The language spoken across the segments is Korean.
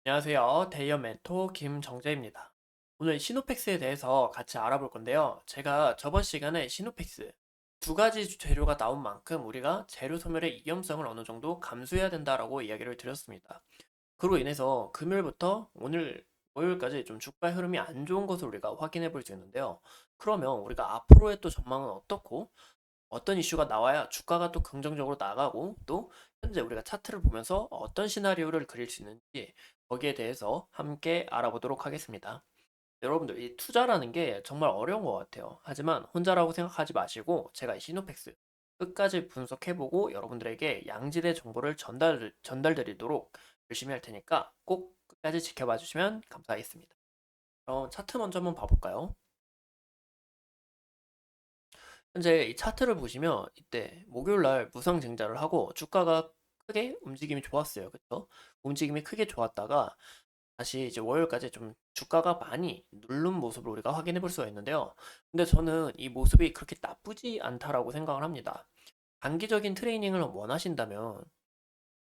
안녕하세요. 대이어 멘토 김정재입니다. 오늘 시노펙스에 대해서 같이 알아볼 건데요. 제가 저번 시간에 시노펙스 두 가지 재료가 나온 만큼 우리가 재료 소멸의 위험성을 어느 정도 감수해야 된다라고 이야기를 드렸습니다. 그로 인해서 금요일부터 오늘 월요일까지 좀 주가 흐름이 안 좋은 것을 우리가 확인해 볼 수 있는데요. 그러면 우리가 앞으로의 또 전망은 어떻고 어떤 이슈가 나와야 주가가 또 긍정적으로 나가고 또 현재 우리가 차트를 보면서 어떤 시나리오를 그릴 수 있는지 거기에 대해서 함께 알아보도록 하겠습니다. 여러분들 이 투자라는 게 정말 어려운 것 같아요. 하지만 혼자라고 생각하지 마시고 제가 이 시노펙스 끝까지 분석해보고 여러분들에게 양질의 정보를 전달드리도록 열심히 할 테니까 꼭 끝까지 지켜봐 주시면 감사하겠습니다. 그럼 차트 먼저 한번 봐볼까요? 현재 이 차트를 보시면 이때 목요일 날 무상증자를 하고 주가가 크게 움직임이 좋았어요. 그쵸? 움직임이 크게 좋았다가 다시 이제 월요일까지 좀 주가가 많이 누른 모습을 우리가 확인해 볼 수가 있는데요. 근데 저는 이 모습이 그렇게 나쁘지 않다라고 생각을 합니다. 단기적인 트레이닝을 원하신다면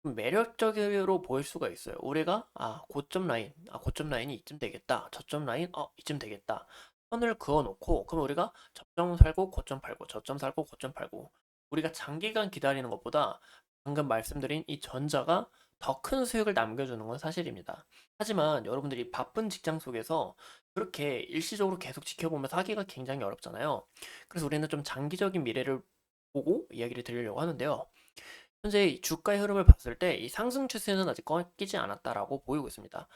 좀 매력적으로 보일 수가 있어요. 우리가 고점 라인이 이쯤 되겠다. 저점 라인 이쯤 되겠다. 선을 그어 놓고 그럼 우리가 저점 살고 고점 팔고 저점 살고 고점 팔고 우리가 장기간 기다리는 것보다 방금 말씀드린 이 전자가 더 큰 수익을 남겨주는 건 사실입니다. 하지만 여러분들이 바쁜 직장 속에서 그렇게 일시적으로 계속 지켜보면서 하기가 굉장히 어렵잖아요. 그래서 우리는 좀 장기적인 미래를 보고 이야기를 드리려고 하는데요. 현재 이 주가의 흐름을 봤을 때 이 상승 추세는 아직 꺾이지 않았다라고 보이고 있습니다.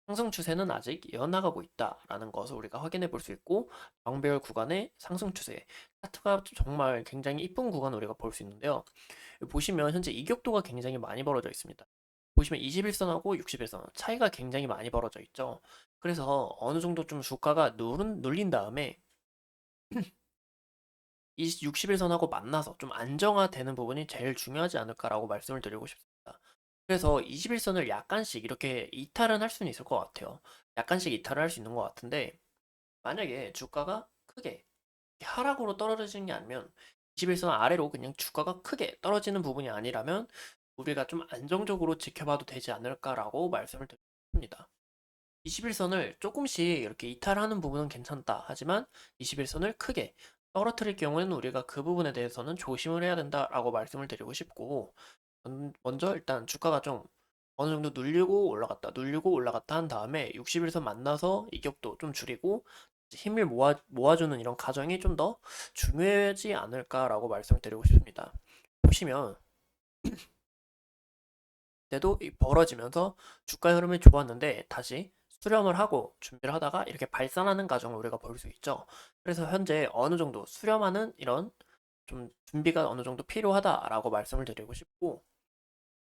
상승 추세는 아직 이어나가고 있다라는 것을 우리가 확인해 볼 수 있고 정배열 구간의 상승 추세 차트가 정말 굉장히 이쁜 구간을 우리가 볼 수 있는데요. 여기 보시면 현재 이격도가 굉장히 많이 벌어져 있습니다. 보시면 21선하고 61선 차이가 굉장히 많이 벌어져 있죠. 그래서 어느 정도 좀 주가가 눌린 다음에 이 60일선하고 만나서 좀 안정화되는 부분이 제일 중요하지 않을까라고 말씀을 드리고 싶습니다. 그래서 21선을 약간씩 이렇게 이탈은 할 수는 있을 것 같아요. 약간씩 이탈을 할 수 있는 것 같은데 만약에 주가가 크게 하락으로 떨어지는 게 아니면 21선 아래로 그냥 주가가 크게 떨어지는 부분이 아니라면 우리가 좀 안정적으로 지켜봐도 되지 않을까라고 말씀을 드립니다. 21선을 조금씩 이렇게 이탈하는 부분은 괜찮다. 하지만 21선을 크게 떨어뜨릴 경우에는 우리가 그 부분에 대해서는 조심을 해야 된다라고 말씀을 드리고 싶고, 먼저 일단 주가가 좀 어느 정도 눌리고 올라갔다 한 다음에 60일선 만나서 이격도 좀 줄이고 힘을 모아주는 이런 과정이 좀 더 중요하지 않을까라고 말씀을 드리고 싶습니다. 보시면 때도 벌어지면서 주가 흐름이 좋았는데 다시 수렴을 하고 준비를 하다가 이렇게 발산하는 과정을 우리가 볼 수 있죠. 그래서 현재 어느 정도 수렴하는 이런 좀 준비가 어느 정도 필요하다라고 말씀을 드리고 싶고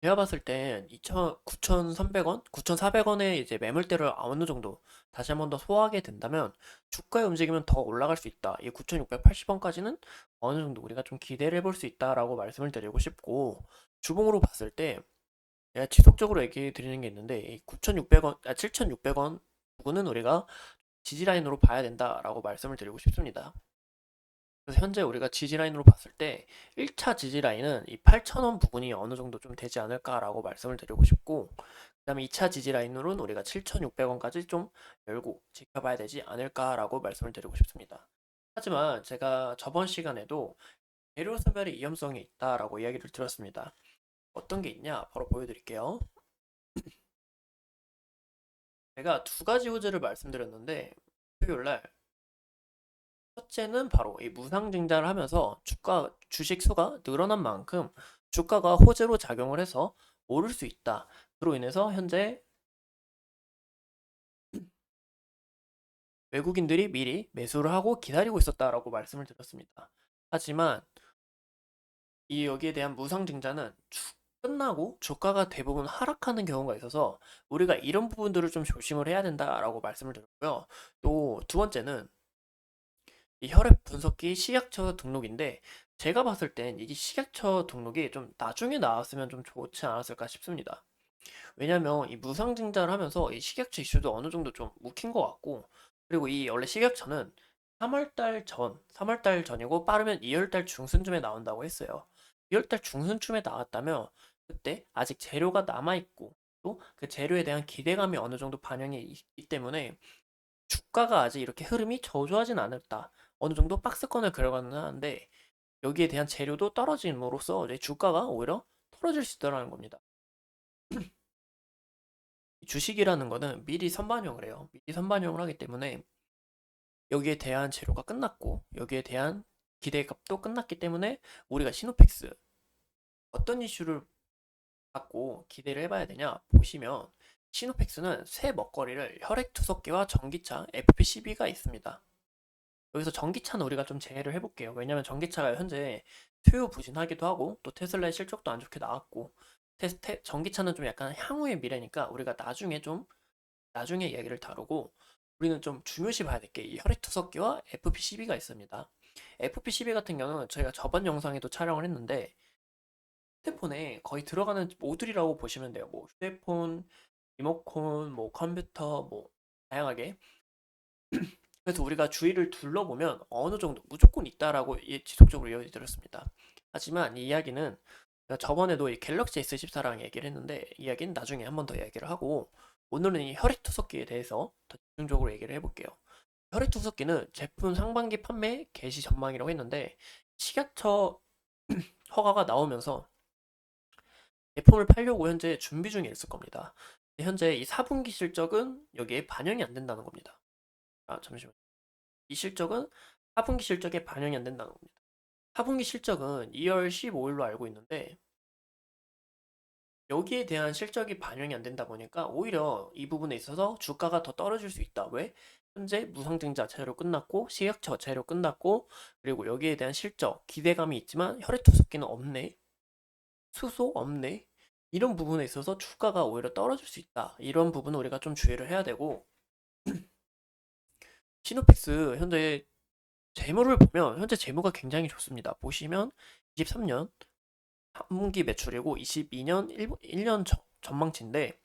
제가 봤을 땐 9,300원, 9,400원의 이제 매물대를 어느 정도 다시 한번 더 소화하게 된다면 주가의 움직임은 더 올라갈 수 있다. 이 9,680원까지는 어느 정도 우리가 좀 기대를 해볼 수 있다라고 말씀을 드리고 싶고 주봉으로 봤을 때 제가 지속적으로 얘기 드리는 게 있는데 이 9,600원, 7,600원 부근은 우리가 지지라인으로 봐야 된다라고 말씀을 드리고 싶습니다. 그래서 현재 우리가 지지라인으로 봤을 때 1차 지지라인은 이 8,000원 부분이 어느 정도 좀 되지 않을까라고 말씀을 드리고 싶고 그다음에 2차 지지라인으로는 우리가 7,600원까지 좀 열고 지켜봐야 되지 않을까라고 말씀을 드리고 싶습니다. 하지만 제가 저번 시간에도 재료 소멸의 위험성이 있다라고 이야기를 드렸습니다. 어떤 게 있냐? 바로 보여드릴게요. 제가 두 가지 호재를 말씀드렸는데 토요일 날 첫째는 바로 이 무상증자를 하면서 주식 수가 늘어난 만큼 주가가 호재로 작용을 해서 오를 수 있다. 그로 인해서 현재 외국인들이 미리 매수를 하고 기다리고 있었다라고 말씀을 드렸습니다. 하지만 이 여기에 대한 무상증자는 끝나고 주가가 대부분 하락하는 경우가 있어서 우리가 이런 부분들을 좀 조심을 해야 된다라고 말씀을 드렸고요. 또 두 번째는 이 혈액 분석기 식약처 등록인데 제가 봤을 땐 이 식약처 등록이 좀 나중에 나왔으면 좀 좋지 않았을까 싶습니다. 왜냐면 이 무상증자를 하면서 이 식약처 이슈도 어느 정도 좀 묵힌 것 같고 그리고 이 원래 식약처는 3월달 전이고 빠르면 2월달 중순쯤에 나온다고 했어요. 2월달 중순쯤에 나왔다면 그때 아직 재료가 남아있고 또 그 재료에 대한 기대감이 어느 정도 반영이 있기 때문에 주가가 아직 이렇게 흐름이 저조하진 않았다. 어느 정도 박스권을 그려가는 하는데 여기에 대한 재료도 떨어짐으로써 이제 주가가 오히려 떨어질 수 있다는 겁니다. 주식이라는 거는 미리 선반영을 해요. 미리 선반영을 하기 때문에 여기에 대한 재료가 끝났고 여기에 대한 기대값도 끝났기 때문에 우리가 시노펙스 어떤 이슈를 갖고 기대를 해봐야 되냐 보시면 시노펙스는 새 먹거리를 혈액투석기와 전기차 FPCB가 있습니다. 여기서 전기차는 우리가 좀 제외를 해볼게요. 왜냐면 전기차가 현재 수요 부진하기도 하고 또 테슬라의 실적도 안 좋게 나왔고 전기차는 좀 약간 향후의 미래니까 우리가 나중에 이야기를 다루고 우리는 좀 중요시 봐야 될 게 이 혈액투석기와 FPCB가 있습니다. FPCB 같은 경우는 저희가 저번 영상에도 촬영을 했는데 휴대폰에 거의 들어가는 모듈이라고 보시면 돼요. 뭐 휴대폰, 리모컨, 뭐 컴퓨터, 뭐 다양하게. 그래서 우리가 주위를 둘러보면 어느 정도 무조건 있다라고 지속적으로 이야기 드렸습니다. 하지만 이 이야기는 제가 저번에도 이 갤럭시 S14랑 얘기를 했는데 이 이야기는 나중에 한 번 더 이야기를 하고 오늘은 이 혈액투석기에 대해서 더 집중적으로 얘기를 해볼게요. 혈액투석기는 제품 상반기 판매 개시 전망이라고 했는데 식약처 허가가 나오면서 제품을 팔려고 현재 준비 중에 있을 겁니다. 현재 이 4분기 실적은 여기에 반영이 안 된다는 겁니다. 아, 잠시만요. 이 실적은 4분기 실적에 반영이 안 된다는 겁니다. 4분기 실적은 2월 15일로 알고 있는데 여기에 대한 실적이 반영이 안 된다 보니까 오히려 이 부분에 있어서 주가가 더 떨어질 수 있다. 왜? 현재 무상증자 재료 끝났고 식약처 재료 끝났고 그리고 여기에 대한 실적 기대감이 있지만 혈액투석기는 없네. 수소 없네. 이런 부분에 있어서 주가가 오히려 떨어질 수 있다. 이런 부분은 우리가 좀 주의를 해야 되고 시노펙스 현재 재무를 보면 현재 재무가 굉장히 좋습니다. 보시면 23년 3분기 매출이고 22년 1년 전망치인데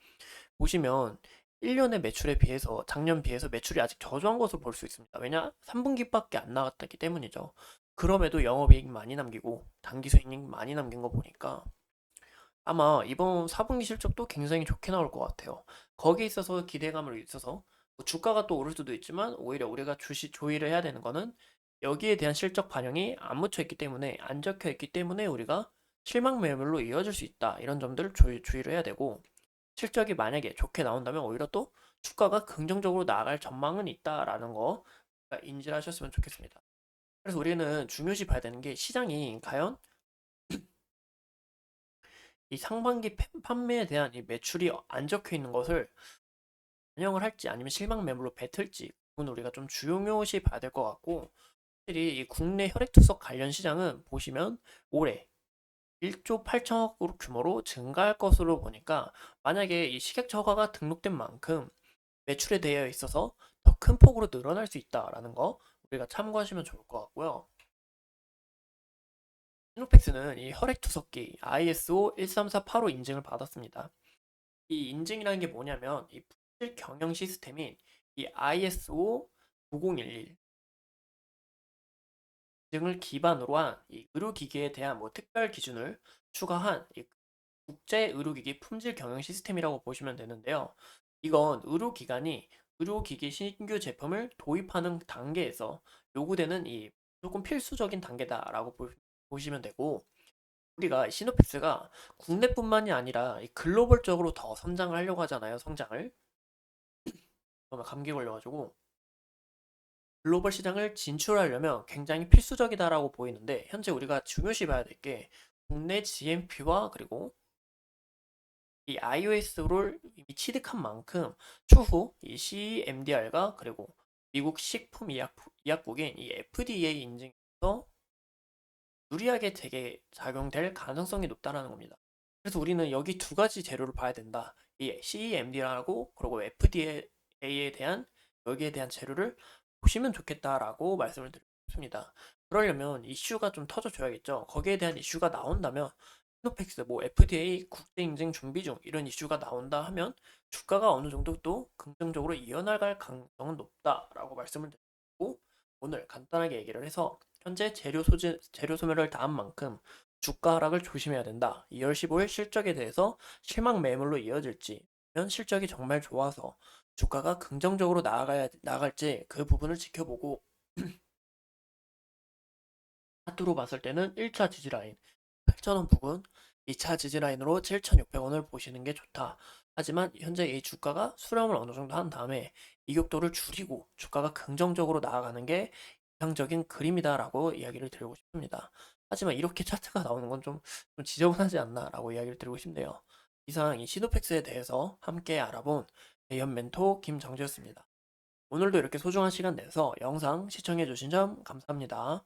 보시면 1년의 매출에 비해서 작년 비해서 매출이 아직 저조한 것으로 볼 수 있습니다. 왜냐? 3분기밖에 안 나갔기 때문이죠. 그럼에도 영업이익 많이 남기고 당기순이익 많이 남긴 거 보니까 아마 이번 4분기 실적도 굉장히 좋게 나올 것 같아요. 거기에 있어서 기대감을 있어서 뭐 주가가 또 오를 수도 있지만 오히려 우리가 조의를 해야 되는 거는 여기에 대한 실적 반영이 안 묻혀 있기 때문에 안 적혀 있기 때문에 우리가 실망 매물로 이어질 수 있다. 이런 점들을 주의를 해야 되고 실적이 만약에 좋게 나온다면 오히려 또 주가가 긍정적으로 나아갈 전망은 있다라는 거 인지를 하셨으면 좋겠습니다. 그래서 우리는 중요시 봐야 되는 게 시장이 과연 이 상반기 판매에 대한 이 매출이 안 적혀 있는 것을 반영을 할지 아니면 실망 매물로 뱉을지 그건 우리가 좀 중요시 봐야 될 것 같고 확실히 이 국내 혈액투석 관련 시장은 보시면 올해 1조 8천억 규모로 증가할 것으로 보니까 만약에 이 식약처 허가가 등록된 만큼 매출에 대해 있어서 더 큰 폭으로 늘어날 수 있다라는 거 우리가 참고하시면 좋을 것 같고요. 시노펙스는 이 혈액투석기 ISO 13485 인증을 받았습니다. 이 인증이라는 게 뭐냐면 이 품질 경영 시스템인 이 ISO 9011 인증을 기반으로 한 이 의료기기에 대한 뭐 특별 기준을 추가한 이 국제 의료기기 품질 경영 시스템이라고 보시면 되는데요. 이건 의료기관이 의료기기 신규 제품을 도입하는 단계에서 요구되는 이 조금 필수적인 단계다라고 보시면 되고 우리가 시노펙스가 국내뿐만이 아니라 이 글로벌적으로 더 성장을 하려고 하잖아요. 성장을. 정말 감기 걸려가지고 글로벌 시장을 진출하려면 굉장히 필수적이다라고 보이는데 현재 우리가 중요시 봐야 될 게 국내 GMP와 그리고 이 iOS를 이미 취득한 만큼 추후 이 CMDR과 그리고 미국 식품의약국인 이 FDA 인증에서 유리하게 되게 작용될 가능성이 높다라는 겁니다. 그래서 우리는 여기 두 가지 재료를 봐야 된다. 이 CMDR하고 그리고 FDA에 대한 여기에 대한 재료를 보시면 좋겠다라고 말씀을 드립니다. 그러려면 이슈가 좀 터져줘야겠죠. 거기에 대한 이슈가 나온다면 시노펙스, 뭐 FDA 국제 인증 준비 중 이런 이슈가 나온다 하면 주가가 어느 정도 또 긍정적으로 이어나갈 가능성은 높다라고 말씀을 드리고 오늘 간단하게 얘기를 해서 현재 재료 소멸을 다한 만큼 주가 하락을 조심해야 된다. 2월 15일 실적에 대해서 실망 매물로 이어질지, 아니면 실적이 정말 좋아서 주가가 긍정적으로 나갈지 그 부분을 지켜보고 차트로 봤을 때는 1차 지지라인 8,000원 부근, 2차 지지라인으로 7,600원을 보시는 게 좋다. 하지만 현재 이 주가가 수렴을 어느 정도 한 다음에 이격도를 줄이고 주가가 긍정적으로 나아가는 게 이상적인 그림이다라고 이야기를 드리고 싶습니다. 하지만 이렇게 차트가 나오는 건 좀 지저분하지 않나라고 이야기를 드리고 싶네요. 이상 이 시도팩스에 대해서 함께 알아본 대연 멘토 김정재였습니다. 오늘도 이렇게 소중한 시간 내서 영상 시청해주신 점 감사합니다.